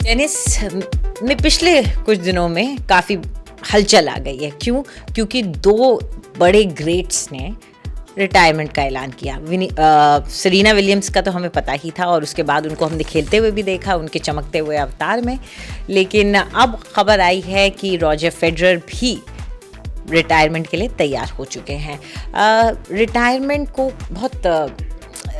Tennis में पिछले कुछ दिनों में काफ़ी हलचल आ गई है। क्यों? क्योंकि दो बड़े ग्रेट्स ने रिटायरमेंट का ऐलान किया। सेरेना विलियम्स का तो हमें पता ही था और उसके बाद उनको हमने खेलते हुए भी देखा उनके चमकते हुए अवतार में। लेकिन अब खबर आई है कि रॉजर फेडरर भी रिटायरमेंट के लिए तैयार हो चुके हैं। रिटायरमेंट को बहुत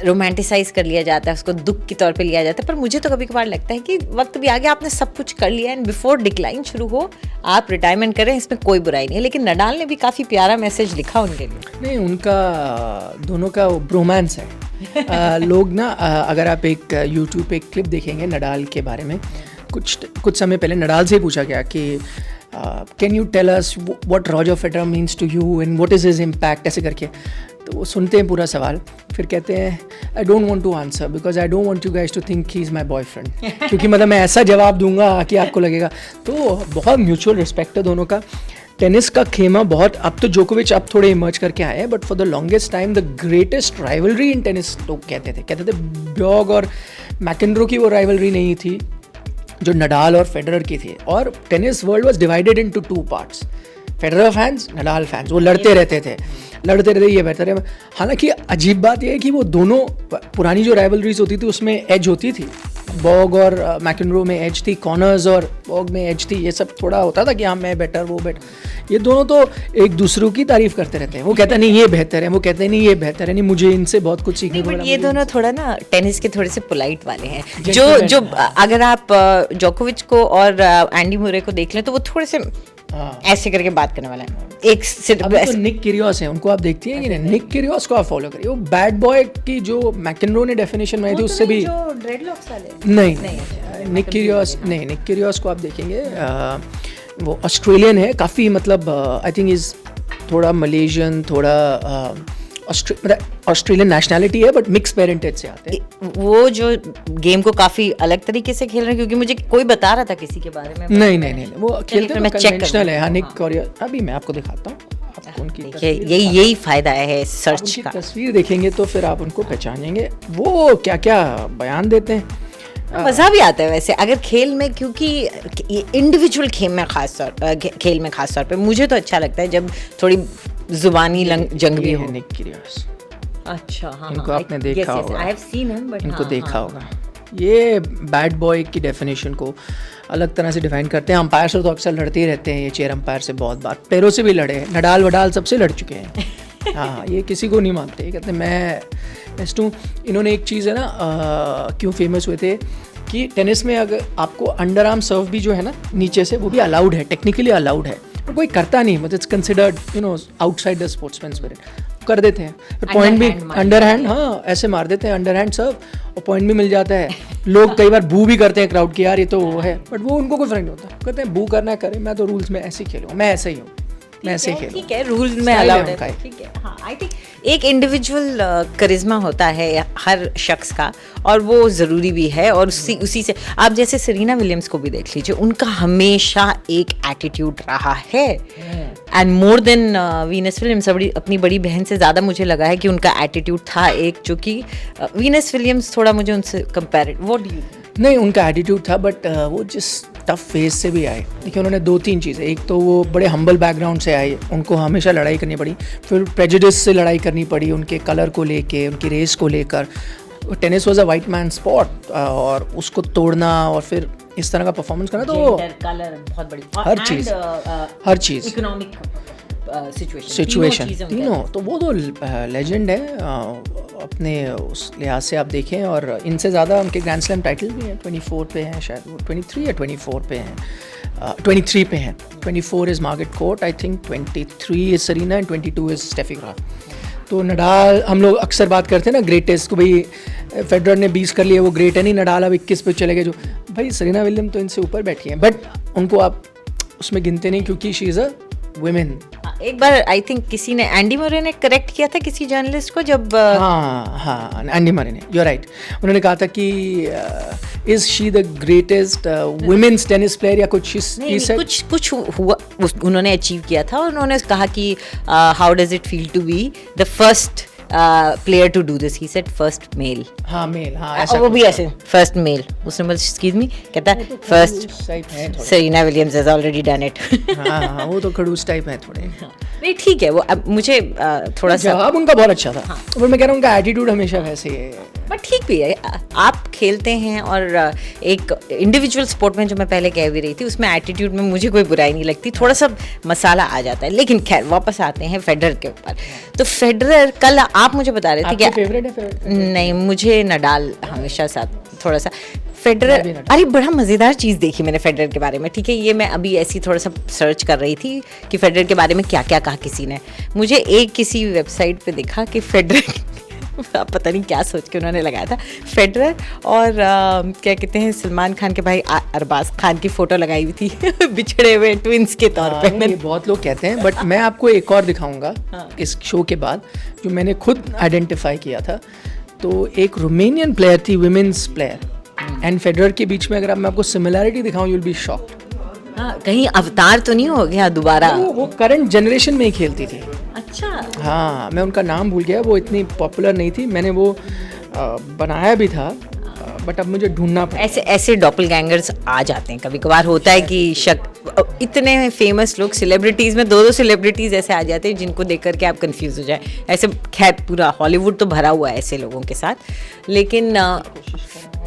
रोमांटिसाइज कर लिया जाता है, उसको दुख के तौर पे लिया जाता है, पर मुझे तो कभी कभार लगता है कि वक्त भी आ गया, आपने सब कुछ कर लिया एंड बिफोर डिक्लाइन शुरू हो आप रिटायरमेंट करें, इसमें कोई बुराई नहीं है। लेकिन नडाल ने भी काफ़ी प्यारा मैसेज लिखा उनके लिए। नहीं, उनका दोनों का ब्रोमांस है। लोग ना अगर आप एक यूट्यूब पे एक क्लिप देखेंगे नडाल के बारे में, कुछ समय पहले नडाल से ही पूछा गया कि can you tell us what Roger Federer means to you and what is his impact, ऐसे करके। तो वो सुनते हैं पूरा सवाल, फिर कहते हैं I don't want to answer because I don't want you guys to think he is my boyfriend, क्योंकि मतलब मैं ऐसा जवाब दूंगा कि आपको लगेगा। तो बहुत म्यूचुअल रिस्पेक्ट है दोनों का। टेनिस का खेमा बहुत, अब तो जोकोविच अब थोड़े इमर्ज करके आए हैं, but for the longest time the greatest rivalry in tennis लोग कहते थे ब्यॉग और मैकेंड्रो की वो राइवलरी नहीं थी जो नडाल और फेडरर की थी। और tennis world was divided into two parts, Federer fans, Nadal fans. वो लड़ते रहते थे, ये बेहतर है। हालांकि अजीब बात यह है कि वो दोनों पुरानी जो राइवलरीज होती थी उसमें एज होती थी। बॉग और मैकेंड्रो में एज थी, कॉर्नर्स और बॉग में एज थी। ये सब थोड़ा होता था कि हाँ मैं बेटर, वो बेटर। ये दोनों तो एक दूसरों की तारीफ करते रहते हैं। वो कहता नहीं ये बेहतर है, वो कहते नहीं ये बेहतर है, नहीं मुझे इनसे बहुत कुछ सीखने को मिला। ये दोनों थोड़ा ना टेनिस के थोड़े से पोलाइट वाले हैं। जो अगर आप जोकोविच को और एंडी मुरे को देख लें तो वो थोड़े से ऐसे करके बात करने वाला है। एक तो निक किरियोस है, उनको आप देखती हैं कि नहीं? निक किरियोस को आप फॉलो करिए। वो बैड बॉय की जो मैकेंड्रो ने डेफिनेशन बनाई थी उससे भी ड्रेडलॉक्स वाले नहीं। निक किरियोस को आप देखेंगे, वो ऑस्ट्रेलियन है काफ़ी, मतलब आई थिंक इज़ थोड़ा मलेशियन, थोड़ा ऑस्ट्रेलियन नेशनैलिटी है, बट मिक्स पेरेंटेज से आते हैं। वो जो गेम को काफी अलग तरीके से खेल रहे हैं, क्योंकि मुझे कोई बता रहा था किसी के बारे में। नहीं, वो खेलते हैं कन्वेंशनल है। निक किरियोस, अभी मैं आपको दिखाता हूँ। यही फायदा है सर्च का। तस्वीर देखेंगे तो फिर आप उनको पहचानेंगे, वो क्या क्या बयान देते हैं। मज़ा भी आता है वैसे अगर खेल में, क्योंकि इंडिविजुअल खेल में खास तौर पे मुझे तो अच्छा लगता है जब थोड़ी जुबानी जंग भी हो। निक किरियोस, अच्छा, हाँ, इनको आपने देखा होगा, I have seen him, but इनको देखा होगा। ये बैड बॉय की डेफिनेशन को अलग तरह से डिफाइन करते हैं। अंपायर से तो अक्सर लड़ते ही रहते हैं, ये चेयर अंपायर से बहुत बार, प्लेयरों से भी लड़े, नडाल वडाल सबसे लड़ चुके हैं। हाँ, ये किसी को नहीं मानते, कहते हैं मैं बेस्ट हूँ। इन्होंने एक चीज़ है ना, क्यों फेमस हुए थे कि टेनिस में अगर आपको अंडर आर्म सर्व भी जो है ना नीचे से, वो भी अलाउड है, टेक्निकली अलाउड है, पर कोई करता नहीं, मतलब it's considered outside the sportsman spirit. कर देते हैं, पॉइंट भी अंडर हैंड, हाँ ऐसे मार देते हैं अंडर हैंड सर्व, और पॉइंट भी मिल जाता है। लोग कई बार बू भी करते हैं क्राउड की, यार ये तो वो है, बट वो उनको कोई फर्क नहीं होता। कहते हैं बू करना करे, मैं तो रूल्स में ऐसे ही खेलूँ, मैं ऐसे ही हूँ, मैं ऐसे ही खेलूँ। ठीक है, रूल में अलाउड है, ठीक है। हाँ, आई थिंक एक इंडिविजुअल करिश्मा होता है हर शख्स का, और वो ज़रूरी भी है। और उसी से आप जैसे सेरेना विलियम्स को भी देख लीजिए, उनका हमेशा एक एटीट्यूड रहा है, and more than Venus Williams. अपनी बड़ी बहन से ज़्यादा मुझे लगा है कि उनका एटीट्यूड था एक, जो कि वीनस विलियम्स थोड़ा मुझे उनसे कंपेयर, व्हाट डू यू? नहीं, उनका एटीट्यूड था, बट वो जिस टफ फेज से भी आए, देखिए उन्होंने दो तीन चीज़ें, एक तो वो बड़े हम्बल बैकग्राउंड से आए, उनको हमेशा लड़ाई करनी पड़ी, फिर प्रेजुडिस से लड़ाई करनी पड़ी, उनके कलर को लेके, उनकी रेस को लेकर। Tennis was a white man sport, और उसको तोड़ना और फिर इस तरह का परफॉर्मेंस करना, तो कलर बहुत बड़ी, हर चीज़ इकोनॉमिक सिचुएशन तीनों, तो वो तो लेजेंड है अपने उस लिहाज से आप देखें। और इनसे ज़्यादा उनके ग्रैंड स्लैम टाइटल भी हैं, 24 पे हैं शायद, वो 23 या 24 पे हैं, 23 पे हैं। 24 is Margaret court, I think 23 is Serena and 22 is Steffi Graf. तो नडाल, हम लोग अक्सर बात करते हैं ना ग्रेटेस्ट को, भाई फेडरर ने 20 कर लिए, वो ग्रेट है नहीं, नडाल अब 21 पे चले गए। जो भाई सेरेना विलियम तो इनसे ऊपर बैठी हैं, बट उनको आप उसमें गिनते नहीं, क्योंकि शी इज़ अ वुमेन। एक बार आई थिंक किसी ने, एंडी मरे ने करेक्ट किया था किसी जर्नलिस्ट को, जब हाँ एंडी मरे ने, यू राइट, उन्होंने कहा था कि is she the greatest women's tennis player या कुछ, कुछ हुआ उन्होंने अचीव किया था। उन्होंने कहा कि how does it feel to be the first player to do this. He said first male. हाँ मेल, हाँ और ऐसा वो भी ऐसे first male. उसने बोला excuse me, कहता है first टाइप है थोड़े। Serena Williams has already done it. हाँ हाँ, वो तो खड़ूस टाइप है थोड़े। नहीं ठीक है, वो अब मुझे थोड़ा सा, जवाब उनका बहुत अच्छा था, पर मैं कह रहा हूँ उनका एटीट्यूड हमेशा वैसे ही है। बट ठीक भी है। आप खेलते हैं और एक इंडिविजुअल स्पोर्ट में, जो मैं पहले कह भी रही थी, उसमें एटीट्यूड में मुझे कोई बुराई नहीं लगती, थोड़ा सा मसाला आ जाता है। लेकिन खैर वापस आते हैं फेडरर के ऊपर। तो फेडरर, कल आप मुझे बता रहे थे कि फेवरेट है नहीं, मुझे नडाल हमेशा साथ थोड़ा सा। फेडरर, अरे बड़ा मज़ेदार चीज़ देखी मैंने फेडरर के बारे में, ठीक है, ये मैं अभी ऐसी थोड़ा सा सर्च कर रही थी कि फेडरर के बारे में क्या क्या कहा किसी ने। मुझे एक किसी वेबसाइट पे दिखा कि फेडरर पता नहीं क्या सोच के उन्होंने लगाया था, फेडरर और क्या कहते हैं, सलमान खान के भाई अरबाज खान की फ़ोटो लगाई हुई थी बिछड़े हुए ट्विंस के तौर पे। ये बहुत लोग कहते हैं, बट मैं आपको एक और दिखाऊंगा इस शो के बाद, जो मैंने खुद आइडेंटिफाई किया था। तो एक रोमेनियन प्लेयर थी, वुमेन्स प्लेयर, एंड फेडरर के बीच में अगर मैं आपको सिमिलैरिटी दिखाऊं, यू विल बी शॉक्ड। हाँ, कहीं अवतार तो नहीं हो गया दोबारा? वो करंट जनरेशन में ही खेलती थी। अच्छा, हाँ, मैं उनका नाम भूल गया, वो इतनी पॉपुलर नहीं थी, मैंने वो बनाया भी था, बट अब मुझे ढूंढना पड़ा। ऐसे डॉपलगैंगर्स आ जाते हैं कभी कभार, होता है कि इतने फेमस लोग, सेलिब्रिटीज़ में दो सेलिब्रिटीज़ ऐसे आ जाते हैं जिनको देख करके आप कंफ्यूज हो जाए। ऐसे खैर पूरा हॉलीवुड तो भरा हुआ है ऐसे लोगों के साथ। लेकिन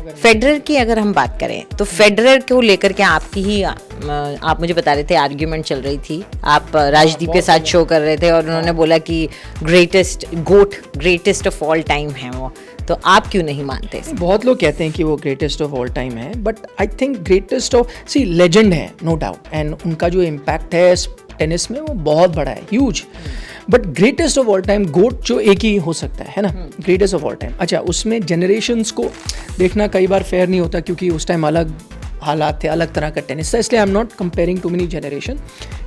फेडरर की अगर हम बात करें तो फेडरर को लेकर के आपकी ही आप मुझे बता रहे थे आर्ग्यूमेंट चल रही थी, आप राजदीप के साथ शो कर रहे थे और उन्होंने बोला कि ग्रेटेस्ट ऑफ ऑल टाइम है वो, तो आप क्यों नहीं मानते? बहुत लोग कहते हैं कि वो ग्रेटेस्ट ऑफ ऑल टाइम है, but I think greatest of, see legend है नो डाउट, एंड उनका जो इम्पैक्ट है टेनिस में वो बहुत बड़ा है, huge. But greatest of all time, GOAT जो एक ही हो सकता है ना, ग्रेटेस्ट ऑफ ऑल टाइम। अच्छा, उसमें जनरेशंस को देखना कई बार फेयर नहीं होता, क्योंकि उस टाइम अलग हालात थे, अलग तरह का टेनिस था, इसलिए I am not comparing to many generation.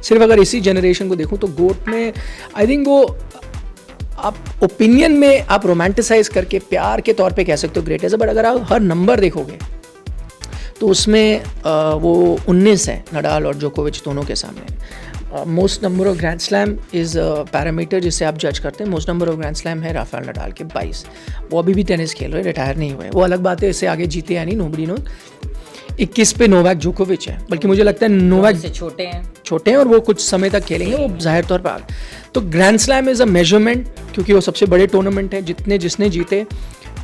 सिर्फ अगर इसी जनरेशन को देखूँ तो गोट में आई थिंक वो, आप ओपिनियन में आप रोमांटिसाइज करके प्यार के तौर पे कह सकते हो ग्रेटेस्ट है, बट अगर आप हर नंबर देखोगे तो उसमें वो 19 है नडाल और जोकोविच दोनों के सामने। Most number of grand slam is parameter जिससे आप जज करते हैं। Most number of grand slam है राफेल नडाल के 22, वो अभी भी टेनिस खेल रहे, रिटायर नहीं हुए, वो अलग बात है, इससे आगे जीते या नहीं नोबडी नो। 21 पे नोवाक जोकोविच है, बल्कि मुझे लगता है नोवाक से छोटे हैं और वो कुछ समय तक खेलेंगे, वो जाहिर तौर पर। तो grand slam is a measurement, क्योंकि वो सबसे बड़े टूर्नामेंट है, जिसने जीते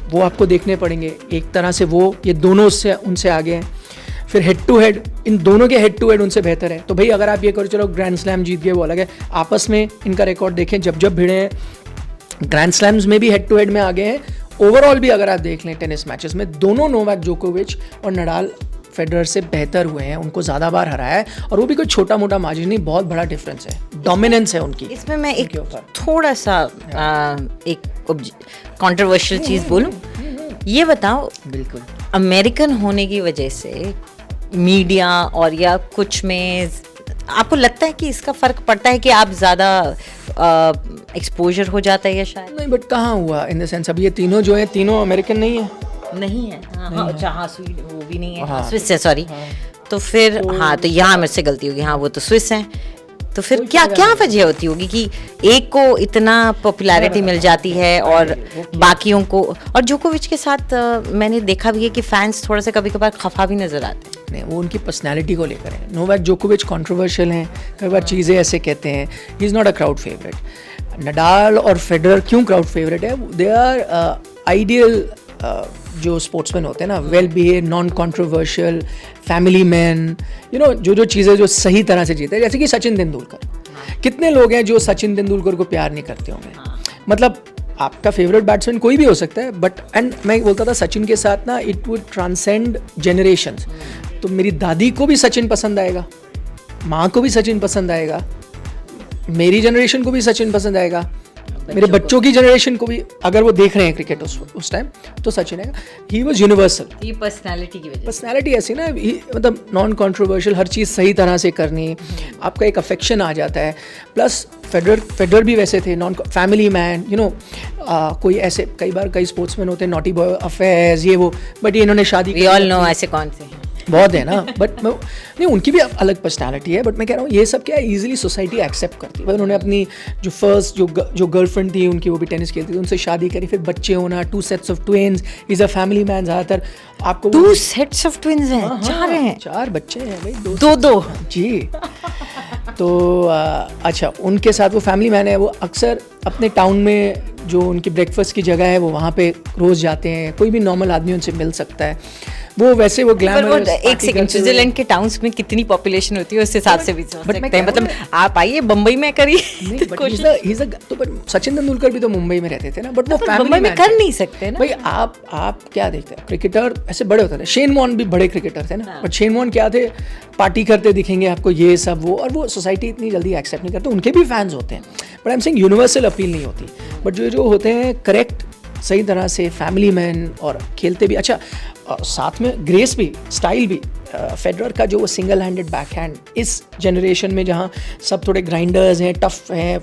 वो आपको देखने पड़ेंगे। एक तरह से वो ये दोनों उनसे आगे हैं। फिर हेड टू हेड, इन दोनों के हेड टू हेड उनसे बेहतर है। तो भाई अगर आप ये करो चलो ग्रैंड स्लैम जीत गए, वो अलग है, आपस में इनका रिकॉर्ड देखें, जब भिड़े हैं ग्रैंड स्लैम्स में भी हेड टू हेड में आगे हैं। ओवरऑल भी अगर आप देख लें टेनिस मैचेस में, दोनों नोवाक जोकोविच और नडाल फेडरर से बेहतर हुए हैं, उनको ज़्यादा बार हराया है, और वो भी कोई छोटा मोटा मार्जिन नहीं, बहुत बड़ा डिफरेंस है, डोमिनेंस है उनकी। इसमें मैं एक थोड़ा सा एक कंट्रोवर्शियल चीज़ बोलूं, ये बताओ, बिल्कुल अमेरिकन होने की वजह से मीडिया और या कुछ में आपको लगता है कि इसका फ़र्क पड़ता है कि आप ज़्यादा एक्सपोजर हो जाता है या शायद नहीं? बट कहाँ हुआ इन द सेंस, अब ये तीनों जो है तीनों अमेरिकन नहीं है, नहीं है। हाँ, अच्छा, हाँ, वो भी नहीं है, स्विस है, सॉरी। तो फिर हाँ, तो यहाँ मेरे से गलती होगी, हाँ वो तो स्विस हैं। तो फिर क्या वजह होती होगी कि एक को इतना पॉपुलैरिटी मिल जाती है और बाकियों को? और जोकोविच के साथ मैंने देखा भी है कि फैंस थोड़ा सा कभी कभार खफा भी नजर आते हैं। नहीं, वो उनकी पर्सनैलिटी को लेकर है। नोवाक जोकोविच कंट्रोवर्शियल हैं, कई बार चीज़ें ऐसे कहते हैं, ही is not a crowd favourite. Nadal और फेडरर क्यों क्राउड फेवरेट है? दे आर आइडियल जो स्पोर्ट्समैन होते हैं ना, well behave, non controversial, family man, you know, जो चीज़ें जो सही तरह से जीते हैं, जैसे कि सचिन तेंदुलकर। कितने लोग हैं जो सचिन तेंदुलकर को प्यार नहीं करते होंगे? मतलब आपका फेवरेट बैट्समैन कोई भी हो सकता है, बट एंड मैं बोलता था सचिन के साथ ना, इट वुड ट्रांसेंड जनरेशंस। तो मेरी दादी को भी सचिन पसंद आएगा, माँ को भी सचिन पसंद आएगा, मेरी जनरेशन को भी सचिन पसंद आएगा, मेरे बच्चों की जनरेशन को भी, अगर वो देख रहे हैं क्रिकेट उस टाइम, तो सचिन है। ही वॉज यूनिवर्सल, ये पर्सनैलिटी की वजह, पर्सनैलिटी ऐसी ना, मतलब नॉन कंट्रोवर्शियल, हर चीज़ सही तरह से करनी, आपका एक अफेक्शन आ जाता है। प्लस फेडरर भी वैसे थे, non family man, you know. कोई ऐसे कई बार कई स्पोर्ट्समैन होते हैं नॉटी बॉय अफेयर्स ये वो, बट ये इन्होंने शादी, वी ऑल नो ऐसे कौन से हैं। बहुत है ना, बट नहीं, उनकी भी अलग पर्सनालिटी है, बट मैं कह रहा हूँ ये सब क्या है, ईजिली सोसाइटी एक्सेप्ट करती है। उन्होंने अपनी जो फर्स्ट जो गर्लफ्रेंड थी उनकी, वो भी टेनिस खेलती थी, उनसे शादी करी, फिर बच्चे होना, 2 sets of twins, is a family man. ज़्यादातर आपको 2 sets of twins हैं, हाँ, 4 हैं, 4 बच्चे हैं भाई, 2 जी। तो अच्छा, उनके साथ वो फैमिली मैन है, वो अक्सर अपने टाउन में जो उनकी ब्रेकफास्ट की जगह है वो वहाँ पे रोज़ जाते हैं, कोई भी नॉर्मल आदमी उनसे मिल सकता है। वो वैसे वो ग्लैमरस, एक सेकंड, स्विट्जरलैंड के टाउन्स में कितनी पॉपुलेशन होती है उस हिसाब से भी सोच सकते हैं। मतलब आप आइए बम्बई में करिए तो सचिन तेंदुलकर भी तो मुंबई में रहते थे ना, बट वो मुंबई में कर नहीं सकते ना भाई। आप क्या देखते हैं, क्रिकेटर ऐसे बड़े होते थे, शेन वॉर्न भी बड़े क्रिकेटर थे ना, बट शेन वॉर्न क्या थे, पार्टी करते दिखेंगे आपको, ये सब वो, और वो सोसाइटी इतनी जल्दी एक्सेप्ट नहीं करते, उनके भी फैंस होते हैं, but I am saying universal appeal नहीं होती। बट जो होते हैं करेक्ट, सही तरह से फैमिली मैन और खेलते भी अच्छा, साथ में ग्रेस भी, स्टाइल भी। फेडरर का जो वो सिंगल हैंडेड बैकहैंड, इस जनरेशन में जहाँ सब थोड़े ग्राइंडर्स हैं, टफ हैं,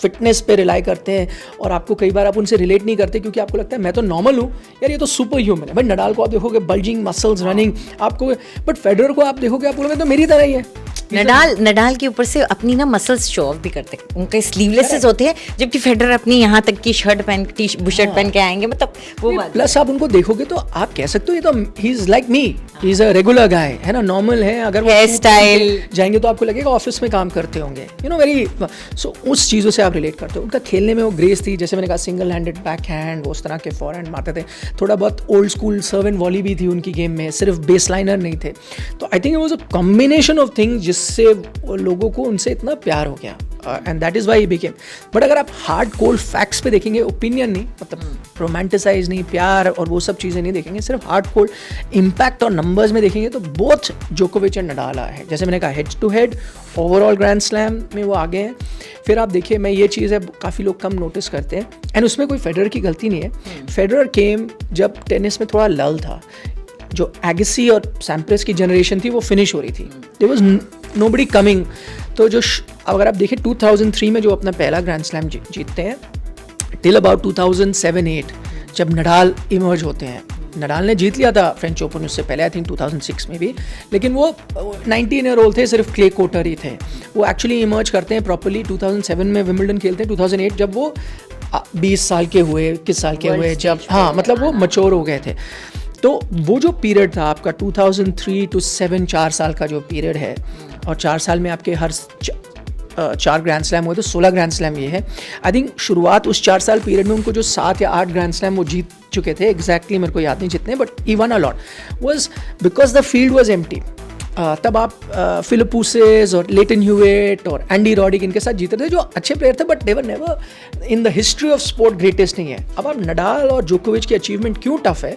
फिटनेस पे रिलाई करते हैं, और आपको कई बार आप उनसे रिलेट नहीं करते क्योंकि आपको लगता है मैं तो नॉर्मल हूँ यार, ये तो सुपर ह्यूमन है। भाई नडाल को आप देखोगे, बल्जिंग मसल्स, रनिंग आपको, बट फेडरर को आप देखोगे आपको लगेगा तो मेरी तरह ही है। नडाल के ऊपर से अपनी ना मसल्स शो ऑफ भी करते हैं, उनके स्लीवलेसेस होते हैं, जबकि फेडरर अपनी यहाँ तक की शर्ट पहन के आएंगे, मतलब वो बात। प्लस आप उनको देखोगे तो आप कह सकते हो ये तो he is like me, he is a regular guy, है ना, नॉर्मल है। अगर वो हेयर स्टाइल जाएंगे तो आपको लगेगा ऑफिस में काम करते होंगे, यू नो, वेरी सो उस चीज़ों से आप रिलेट करते हो। उनका खेलने में वो ग्रेस थी, जैसे मैंने कहा सिंगल हैंडेड बैक हैंड, वो उस तरह के फॉरहैंड मारते थे, थोड़ा बहुत old school serve and volley भी थी उनकी गेम में, सिर्फ बेस लाइनर नहीं थे। तो I think it was a combination of things जिससे लोगों को उनसे इतना प्यार हो गया, and that is why he became. But अगर आप हार्ड कोल्ड फैक्ट्स पे देखेंगे, ओपिनियन नहीं, मतलब रोमांटिसाइज नहीं, प्यार और वो सब चीज़ें नहीं देखेंगे, सिर्फ हार्ड कोल्ड इम्पैक्ट और नंबर्स में देखेंगे तो बोथ जोकोविच एंड नडाल है। जैसे मैंने कहा head to head overall grand slam में वो आगे हैं। फिर आप देखिए, मैं ये चीज़ है काफ़ी लोग कम नोटिस करते हैं, एंड उसमें कोई फेडरर की गलती नहीं है। फेडरर केम जब टेनिस में थोड़ा लल था, जो एगेसी और सैम्प्रेस की जनरेशन थी वो फिनिश हो रही थी, देयर वाज नोबडी कमिंग। तो जो अगर आप देखें 2003 में जो अपना पहला ग्रैंड स्लैम जीतते हैं, टिल अबाउट 2007-8 जब नडाल इमर्ज होते हैं, नडाल ने जीत लिया था फ्रेंच ओपन उससे पहले, आई थिंक 2006 में भी, लेकिन वो 19 ईयर ओल्ड थे, सिर्फ क्ले कोटर ही थे। वो एक्चुअली इमर्ज करते हैं प्रॉपर्ली 2007 में, विंबलडन खेलते हैं 2008 जब वो 20 साल के हुए, 21 साल के हुए, जब हाँ मतलब वो मैच्योर हो गए थे। तो वो जो पीरियड था आपका 2003 to 7, 4 साल का जो पीरियड है, और 4 साल में आपके हर 4 ग्रैंड स्लैम हुए, तो 16 ग्रैंड स्लैम ये है। आई थिंक शुरुआत उस 4 साल पीरियड में उनको जो 7 या 8 ग्रैंड स्लैम वो जीत चुके थे, एग्जैक्टली मेरे को याद नहीं जितने, but he one a lot, was because the field was empty. तब आप फिलिपूसेस और लेटन ह्यूएट और एंडी रॉडिक इनके साथ जीते थे, जो अच्छे प्लेयर थे, but they were never in the history of sport greatest नहीं है। अब आप नडाल और जोकोविच की अचीवमेंट क्यों टफ है,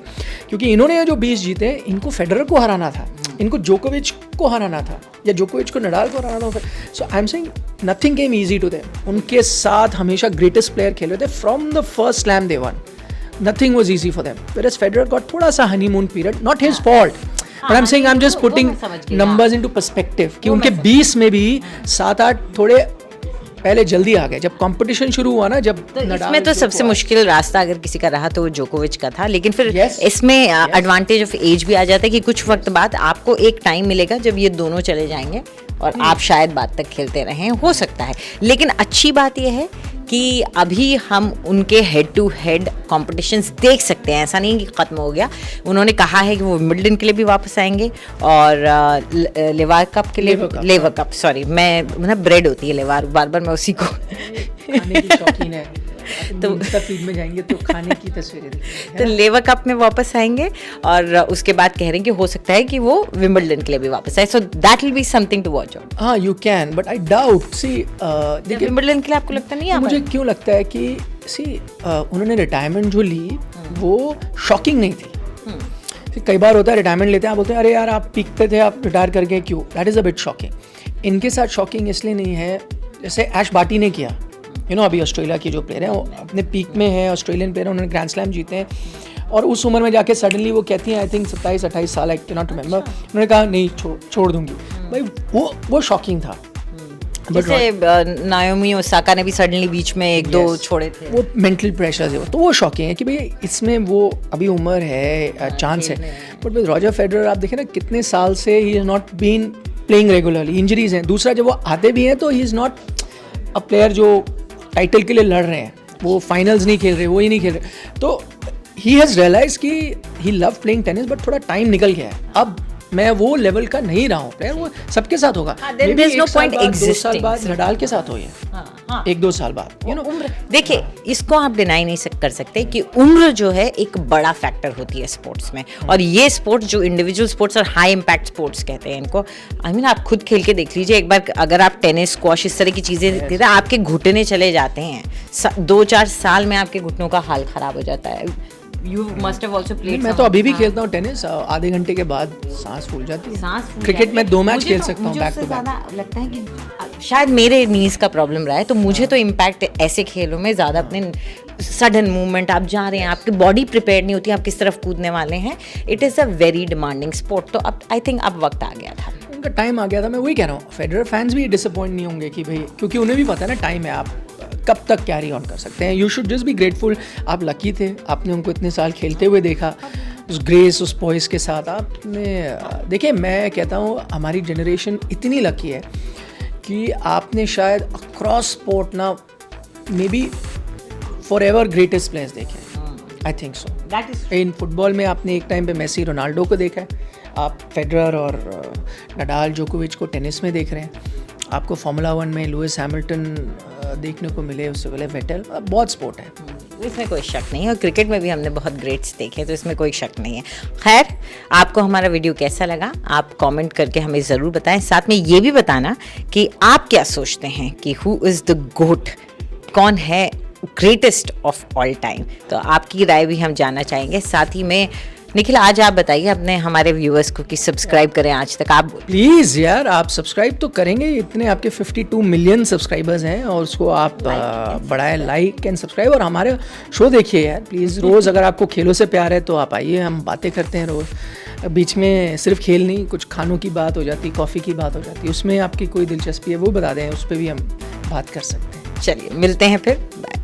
क्योंकि इन्होंने जो 20 जीते, इनको फेडरर को हराना था, इनको जोकोविच को हराना था, या जोकोविच को नडाल को हराना था। So I am saying nothing came easy to them. उनके साथ हमेशा ग्रेटेस्ट प्लेयर खेले थे, from the first slam day one, nothing was easy for them. Whereas Federer got थोड़ा सा honeymoon period, not his fault, but I am saying I am just putting numbers into perspective कि उनके 20 में भी 7-8 थोड़े पहले जल्दी आ गए जब कंपटीशन शुरू हुआ ना, जब तो इसमें तो सबसे मुश्किल रास्ता अगर किसी का रहा तो वो जोकोविच का था, लेकिन फिर इसमें एडवांटेज ऑफ एज भी आ जाता है कि कुछ वक्त बाद आपको एक टाइम मिलेगा जब ये दोनों चले जाएंगे और आप शायद बाद तक खेलते रहें, हो सकता है। लेकिन अच्छी बात यह है कि अभी हम उनके हेड टू हेड कॉम्पिटिशन्स देख सकते हैं, ऐसा नहीं कि ख़त्म हो गया। उन्होंने कहा है कि वो विंबलडन के लिए भी वापस आएंगे और लेवर कप के लिए, लेवर कप, सॉरी मैं मतलब ब्रेड होती है लेवर, बार बार मैं उसी को खाने की शौकीन है, तो फील्ड में जाएंगे तो खाने की तस्वीरें तो लेवर कप में वापस आएंगे, और उसके बाद कह रहे हैं कि हो सकता है कि वो विंबलडन के लिए भी वापस आए, so that will be something to watch out. हाँ, you can, but I doubt, see देखिए विंबलडन के लिए आपको लगता नहीं है? मुझे क्यों लगता है कि सी उन्होंने रिटायरमेंट जो ली वो शॉकिंग नहीं थी। कई बार होता है रिटायरमेंट लेते हैं, आप बोलते हैं अरे यार आप पीक पे थे, आप रिटायर कर गए क्यों, that is a bit shocking. इनके साथ शॉकिंग इसलिए नहीं है, जैसे ऐश बाटी ने किया, यू नो, अभी ऑस्ट्रेलिया की जो प्लेयर है वो अपने पीक में है, ऑस्ट्रेलियन प्लेयर है, उन्होंने ग्रैंड स्लैम जीते हैं, और उस उम्र में जाके सडनली वो कहती हैं, आई थिंक 27-28 साल, आई कैन नॉट रिमेंबर, उन्होंने कहा नहीं छोड़ दूंगी। भाई वो शॉकिंग था। जैसे नाओमी ओसाका ने भी सडनली बीच में एक दो छोड़े थे। वो मेंटल प्रेशर है, तो वो शॉकिंग है कि भाई इसमें वो अभी उम्र है, चांस है। बट विद रॉजर फेडरर आप देखें ना कितने साल से he is not been playing regularly, injuries हैं। दूसरा जब वो आते भी हैं तो he is not a player जो टाइटल के लिए लड़ रहे हैं, वो फाइनल्स नहीं खेल रहे, वो ही नहीं खेल रहे। तो ही हैज़ रियलाइज कि ही लव प्लेइंग टेनिस, बट थोड़ा टाइम निकल गया है। अब मैं वो लेवल का नहीं रहा हूँ प्लेयर, वो सबके साथ होगा। then there's no point 2 साल existing. बाद नडाल के साथ हो ये, 1-2 साल बाद, यू नो। देखिए इसको आप डिनाई नहीं कर सकते कि उम्र जो है एक बड़ा फैक्टर होती है स्पोर्ट्स में। और ये स्पोर्ट्स जो इंडिविजुअल स्पोर्ट्स और हाई इम्पैक्ट स्पोर्ट्स कहते हैं इनको, आई मीन आप खुद खेल के देख लीजिए एक बार। अगर आप टेनिस, स्क्वॉश, इस तरह की चीज़ें देखते हैं, आपके घुटने चले जाते हैं। 2-4 साल में आपके घुटनों का हाल खराब हो जाता है। You must have also played. मैं तो अभी भी खेलता हूँ टेनिस, आधे घंटे के बाद सांस फूल जाती है। क्रिकेट में 2 मैच खेल सकता हूँ बैक टू बैक। लगता है कि शायद मेरे नीज का प्रॉब्लम रहा है, तो मुझे तो इम्पैक्ट ऐसे खेलों में ज़्यादा अपने सडन मूवमेंट, आप जा रहे हैं, आपकी बॉडी प्रिपेयर नहीं होती, आप किस तरफ कूदने वाले हैं। It is a very demanding sport. तो अब आई थिंक अब वक्त आ गया था, उनका टाइम आ गया था। मैं वही कह रहा हूँ, फेडरर फैंस भी डिसअपॉइंट नहीं होंगे कि भाई, क्योंकि उन्हें भी पता है ना टाइम है, आप कब तक कैरी ऑन कर सकते हैं। You should just be grateful. आप लकी थे, आपने उनको इतने साल खेलते हुए देखा, उस ग्रेस, उस पॉइस के साथ। आपने देखिए, मैं कहता हूँ हमारी जनरेशन इतनी लकी है कि आपने शायद अक्रॉस स्पोर्ट ना may be for ever greatest players देखे हैं। I think so. In football में आपने एक टाइम पे मेसी, रोनाल्डो को देखा है, आप फेडरर और नडाल, जोकोविच को टेनिस में देख रहे हैं। आपको फार्मूला 1 में लुइस हैमिल्टन देखने को मिले, उससे पहले वेटल। बहुत स्पोर्ट है, इसमें कोई शक नहीं है। और क्रिकेट में भी हमने बहुत ग्रेट्स देखे, तो इसमें कोई शक नहीं है। खैर, आपको हमारा वीडियो कैसा लगा आप कमेंट करके हमें ज़रूर बताएं। साथ में ये भी बताना कि आप क्या सोचते हैं कि हु इज़ द गोट, कौन है ग्रेटेस्ट ऑफ ऑल टाइम। तो आपकी राय भी हम जानना चाहेंगे। साथ ही में निखिल, आज आप बताइए अपने हमारे व्यूअर्स को कि सब्सक्राइब करें आज तक। आप प्लीज़ यार, आप सब्सक्राइब तो करेंगे, इतने आपके 52 मिलियन सब्सक्राइबर्स हैं, और उसको आप बढ़ाएं, लाइक एंड सब्सक्राइब, और हमारे शो देखिए यार प्लीज़। रोज़ अगर आपको खेलों से प्यार है तो आप आइए, हम बातें करते हैं रोज़। बीच में सिर्फ खेल नहीं, कुछ खानों की बात हो जाती, कॉफ़ी की बात हो जाती, उसमें आपकी कोई दिलचस्पी है वो बता दें, उस पर भी हम बात कर सकते हैं। चलिए मिलते हैं फिर, बाय।